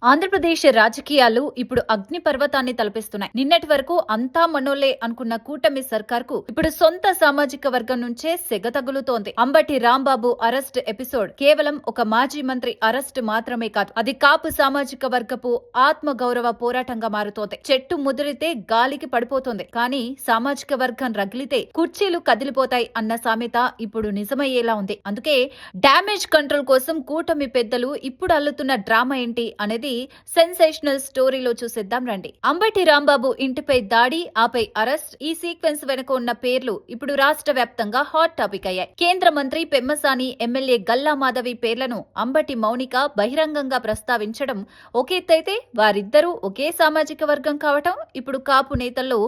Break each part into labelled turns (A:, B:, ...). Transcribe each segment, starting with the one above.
A: ఆంధ్రప్రదేశ్ రాజకీయాలు ఇప్పుడు అగ్ని పర్వతాన్ని తలపిస్తున్నాయి. నిన్నటి వరకు అంతా మనోలే అనుకున్న కూటమి సర్కార్కు ఇప్పుడు సొంత సామాజిక వర్గం నుంచే సెగ తగులుతోంది. అంబటి రాంబాబు అరెస్ట్ ఎపిసోడ్ కేవలం ఒక మాజీ మంత్రి అరెస్ట్ మాత్రమే కాదు, అది కాపు సామాజిక వర్గపు ఆత్మ గౌరవ పోరాటంగా మారుతోంది. చెట్టు ముదిరితే గాలికి పడిపోతుంది, కానీ సామాజిక వర్గం రగిలితే కుర్చీలు కదిలిపోతాయి అన్న సామెత ఇప్పుడు నిజమయ్యేలా ఉంది. అందుకే డ్యామేజ్ కంట్రోల్ కోసం కూటమి పెద్దలు ఇప్పుడు అల్లుతున్న డ్రామా ఏంటి అనేది సెన్సేషనల్ స్టోరీలో చూసేద్దాం రండి. అంబటి రాంబాబు ఇంటిపై దాడి, ఆపై అరెస్ట్, ఈ సీక్వెన్స్ వెనుక ఉన్న పేర్లు ఇప్పుడు రాష్ట్ర వ్యాప్తంగా హాట్ టాపిక్ అయ్యాయి. కేంద్ర మంత్రి పెమ్మసాని, ఎమ్మెల్యే గల్లా మాధవి పేర్లను అంబటి మౌనిక బహిరంగంగా ప్రస్తావించడం ఒక ఎత్తైతే, వారిద్దరూ ఒకే సామాజిక వర్గం కావటం ఇప్పుడు కాపు నేతల్లో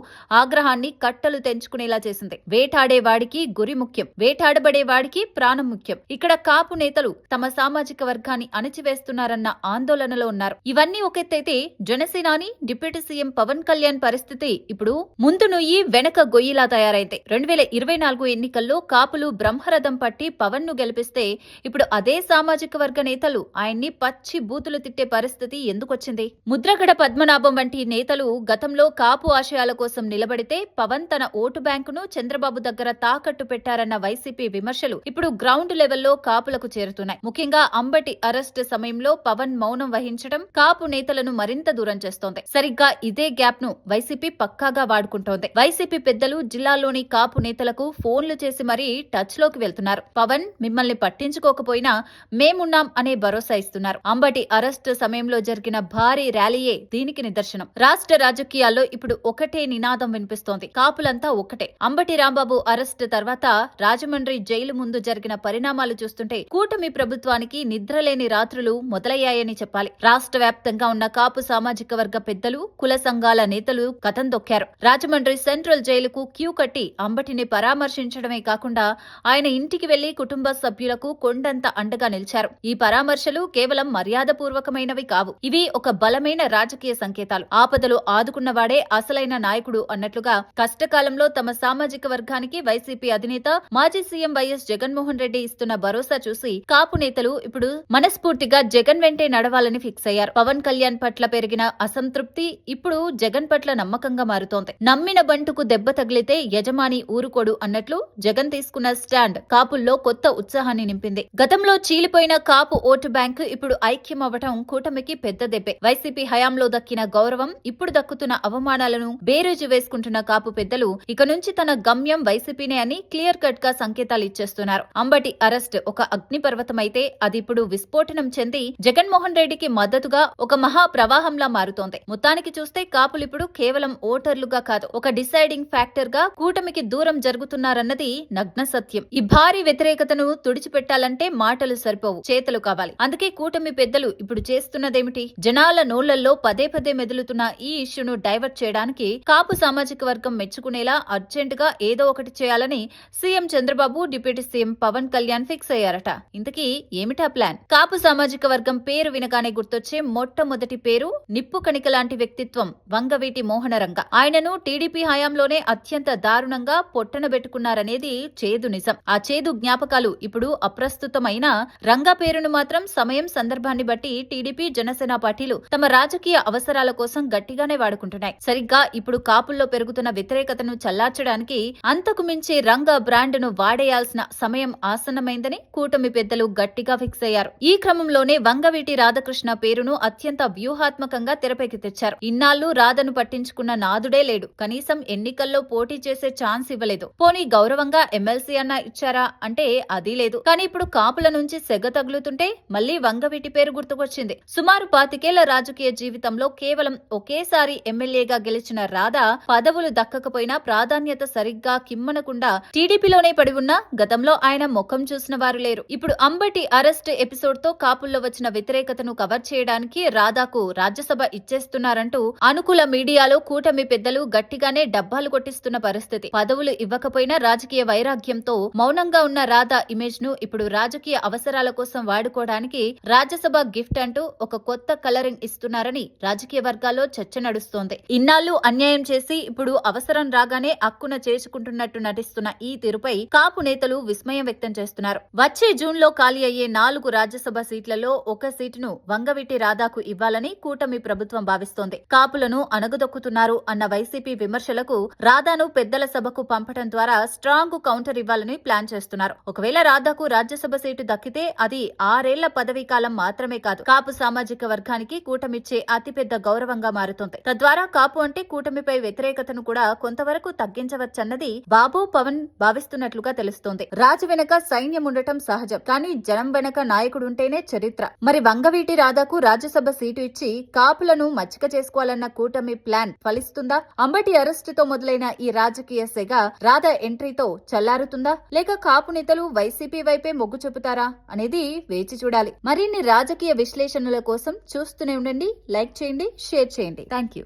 A: ఆగ్రహాన్ని కట్టలు తెంచుకునేలా చేసింది. వేటాడే వాడికి గురి ముఖ్యం, వేటాడబడే వాడికి ప్రాణం ముఖ్యం. ఇక్కడ కాపు నేతలు తమ సామాజిక వర్గాన్ని అణిచివేస్తున్నారన్న ఆందోళనలో ఉన్నారు. ఇవన్నీ ఒక ఎత్తైతే, జనసేనాని డిప్యూటీ సీఎం పవన్ కళ్యాణ్ పరిస్థితి ఇప్పుడు ముందు నుయ్యి వెనక గొయ్యిలా తయారైంది. 2024 ఎన్నికల్లో కాపులు బ్రహ్మరథం పట్టి పవన్ ను గెలిపిస్తే ఇప్పుడు అదే సామాజిక వర్గ నేతలు ఆయన్ని పచ్చి బూతులు తిట్టే పరిస్థితి ఎందుకొచ్చింది? ముద్రగడ పద్మనాభం వంటి నేతలు గతంలో కాపు ఆశయాల కోసం నిలబడితే పవన్ తన ఓటు బ్యాంకును చంద్రబాబు దగ్గర తాకట్టు పెట్టారన్న వైసీపీ విమర్శలు ఇప్పుడు గ్రౌండ్ లెవెల్లో కాపులకు చేరుతున్నాయి. ముఖ్యంగా అంబటి అరెస్ట్ సమయంలో పవన్ మౌనం వహించడం కాపు నేతలను మరింత దూరం చేస్తోంది. సరిగ్గా ఇదే గ్యాప్ ను వైసీపీ పక్కాగా వాడుకుంటోంది. వైసీపీ పెద్దలు జిల్లాలోని కాపు నేతలకు ఫోన్లు చేసి మరీ టచ్ లోకి వెళ్తున్నారు. పవన్ మిమ్మల్ని పట్టించుకోకపోయినా మేమున్నాం అనే భరోసా ఇస్తున్నారు. అంబటి అరెస్ట్ సమయంలో జరిగిన భారీ ర్యాలీయే దీనికి నిదర్శనం. రాష్ట్ర రాజకీయాల్లో ఇప్పుడు ఒకటే నినాదం వినిపిస్తోంది, కాపులంతా ఒకటే. అంబటి రాంబాబు అరెస్ట్ తర్వాత రాజమండ్రి జైలు ముందు జరిగిన పరిణామాలు చూస్తుంటే కూటమి ప్రభుత్వానికి నిద్రలేని రాత్రులు మొదలయ్యాయని చెప్పాలి. రాష్ట్ర వ్యాప్తంగా ఉన్న కాపు సామాజిక వర్గ పెద్దలు, కుల సంఘాల నేతలు కథం దొక్కారు. రాజమండ్రి సెంట్రల్ జైలుకు క్యూ కట్టి అంబటిని పరామర్శించడమే కాకుండా ఆయన ఇంటికి వెళ్లి కుటుంబ సభ్యులకు కొండంత అండగా నిలిచారు. ఈ పరామర్శలు కేవలం మర్యాదపూర్వకమైనవి కావు, ఇవి ఒక బలమైన రాజకీయ సంకేతాలు. ఆపదలు ఆదుకున్నవాడే అసలైన నాయకుడు అన్నట్లుగా కష్టకాలంలో తమ సామాజిక వర్గానికి వైసీపీ అధినేత మాజీ సీఎం వైఎస్ జగన్మోహన్ రెడ్డి ఇస్తున్న భరోసా చూసి కాపు నేతలు ఇప్పుడు మనస్ఫూర్తిగా జగన్ వెంటే నడవాలని ఫిక్స్ అయ్యారు. పవన్ కళ్యాణ్ పట్ల పెరిగిన అసంతృప్తి ఇప్పుడు జగన్ పట్ల నమ్మకంగా మారుతోంది. నమ్మిన బంటుకు దెబ్బ తగిలితే యజమాని ఊరుకోడు అన్నట్లు జగన్ తీసుకున్న స్టాండ్ కాపుల్లో కొత్త ఉత్సాహాన్ని నింపింది. గతంలో చీలిపోయిన కాపు ఓటు బ్యాంకు ఇప్పుడు ఐక్యం అవ్వటం కూటమికి పెద్ద దెబ్బే. వైసీపీ హయాంలో దక్కిన గౌరవం, ఇప్పుడు దక్కుతున్న అవమానాలను బేరీజు వేసుకుంటున్న కాపు పెద్దలు ఇక నుంచి తన గమ్యం వైసీపీనే అని క్లియర్ కట్ గా సంకేతాలు ఇచ్చేస్తున్నారు. అంబటి అరెస్ట్ ఒక అగ్నిపర్వతమైతే అది ఇప్పుడు విస్ఫోటనం చెంది జగన్మోహన్ రెడ్డికి మద్దతుగా ఒక మహా ప్రవాహంలా మారుతోంది. మొత్తానికి చూస్తే కాపులు ఇప్పుడు కేవలం ఓటర్లుగా కాదు, ఒక డిసైడింగ్ ఫ్యాక్టర్ గా కూటమికి దూరం జరుగుతున్నారన్నది నగ్న సత్యం. ఈ భారీ వ్యతిరేకతను తుడిచిపెట్టాలంటే మాటలు సరిపోవు, చేతలు కావాలి. అందుకే కూటమి పెద్దలు ఇప్పుడు చేస్తున్నదేమిటి? జనాల నోళ్లలో పదే పదే మెదులుతున్న ఈ ఇష్యూను డైవర్ట్ చేయడానికి కాపు సామాజిక వర్గం మెచ్చుకునేలా అర్జెంట్ గా ఏదో ఒకటి చేయాలని CM Chandrababu, deputy CM Pawan Kalyan fix అయ్యారట. ఇంతకీ ఏమిటా ప్లాన్? కాపు సామాజిక వర్గం పేరు వినగానే గుర్తొచ్చే మొట్టమొదటి పేరు నిప్పు కణిక లాంటి వ్యక్తిత్వం వంగవీటి మోహనరంగ. ఆయనను టీడీపీ హయాంలోనే అత్యంత దారుణంగా పొట్టనబెట్టుకున్నారనేది చేదు నిజం. ఆ చేదు జ్ఞాపకాలు ఇప్పుడు అప్రస్తుతమైన రంగా పేరును మాత్రం సమయం సందర్భాన్ని బట్టి టీడీపీ, జనసేన పార్టీలు తమ రాజకీయ అవసరాల కోసం గట్టిగానే వాడుకుంటున్నాయి. సరిగ్గా ఇప్పుడు కాపుల్లో పెరుగుతున్న వ్యతిరేకతను చల్లార్చడానికి అంతకు మించి రంగా బ్రాండ్ ను వాడేయాల్సిన సమయం ఆసన్నమైందని కూటమి పెద్దలు గట్టిగా ఫిక్స్ అయ్యారు. ఈ క్రమంలోనే వంగవీటి రాధాకృష్ణ పేరును అత్యంత వ్యూహాత్మకంగా తెరపైకి తెచ్చారు. ఇన్నాళ్లు రాధను పట్టించుకున్న నాదుడే లేడు, కనీసం ఎన్నికల్లో పోటీ చేసే ఛాన్స్ ఇవ్వలేదు. పోనీ గౌరవంగా ఎమ్మెల్సీ అన్నా ఇచ్చారా అంటే అది లేదు. కానీ ఇప్పుడు కాపుల నుంచి సెగ తగులుతుంటే మళ్లీ వంగవీటి పేరు గుర్తుకొచ్చింది. సుమారు 25 రాజకీయ జీవితంలో కేవలం ఒకేసారి ఎమ్మెల్యేగా గెలిచిన రాధ పదవులు దక్కకపోయినా ప్రాధాన్యత సరిగ్గా కిమ్మనకుండా టీడీపీలోనే పడి ఉన్నా గతంలో ఆయన ముఖం చూసిన వారు లేరు. ఇప్పుడు అంబటి అరెస్ట్ ఎపిసోడ్ తో కాపుల్లో వచ్చిన వ్యతిరేకతను కవర్ చేయడానికి రాధాకు రాజ్యసభ ఇచ్చేస్తున్నారంటూ అనుకూల మీడియాలో కూటమి పెద్దలు గట్టిగానే డబ్బాలు కొట్టిస్తున్న పరిస్థితి. పదవులు ఇవ్వకపోయినా రాజకీయ వైరాగ్యంతో మౌనంగా ఉన్న రాధా ఇమేజ్ ను ఇప్పుడు రాజకీయ అవసరాల కోసం వాడుకోవడానికి రాజ్యసభ గిఫ్ట్ అంటూ ఒక కొత్త కలరింగ్ ఇస్తున్నారని రాజకీయ వర్గాల్లో చర్చ నడుస్తోంది. ఇన్నాళ్లు అన్యాయం చేసి ఇప్పుడు అవసరం రాగానే అక్కున చేసుకుంటున్నట్టు నటిస్తున్న ఈ తీరుపై కాపు నేతలు విస్మయం వ్యక్తం చేస్తున్నారు. వచ్చే జూన్ లో ఖాళీ అయ్యే 4 రాజ్యసభ సీట్లలో ఒక సీటును వంగవీటి రాధాకు ఇవ్వాలని కూటమి ప్రభుత్వం భావిస్తోంది. కాపులను అణగదొక్కుతున్నారు అన్న వైసీపీ విమర్శలకు రాధాను పెద్దల సభకు పంపడం ద్వారా స్ట్రాంగ్ కౌంటర్ ఇవ్వాలని ప్లాన్ చేస్తున్నారు. ఒకవేళ రాధాకు రాజ్యసభ సీటు దక్కితే అది 6 ఏళ్ల పదవీ కాలం మాత్రమే కాదు, కాపు సామాజిక వర్గానికి కూటమిచ్చే అతిపెద్ద గౌరవంగా మారుతుంది. తద్వారా కాపు అంటే కూటమిపై వ్యతిరేకతను కూడా కొంతవరకు తగ్గించవచ్చన్నది బాబు పవన్ భావిస్తున్నట్లుగా తెలుస్తోంది. రాజు వెనక సైన్యం ఉండటం సహజం, కానీ జనం వెనక నాయకుడుంటేనే చరిత్ర. మరి వంగవీటి రాధాకు రాజ్యసభ సీటు ఇచ్చి కాపులను మచ్చిక చేసుకోవాలన్న కూటమి ప్లాన్ ఫలిస్తుందా? అంబటి అరెస్టుతో మొదలైన ఈ రాజకీయ సెగ రాధా ఎంట్రీతో చల్లారుతుందా, లేక కాపు నేతలు వైసీపీ వైపే మొగ్గు చూపుతారా అనేది వేచి చూడాలి. మరిన్ని రాజకీయ విశ్లేషణల కోసం చూస్తూనే ఉండండి. లైక్ చేయండి, షేర్ చేయండి. Thank you.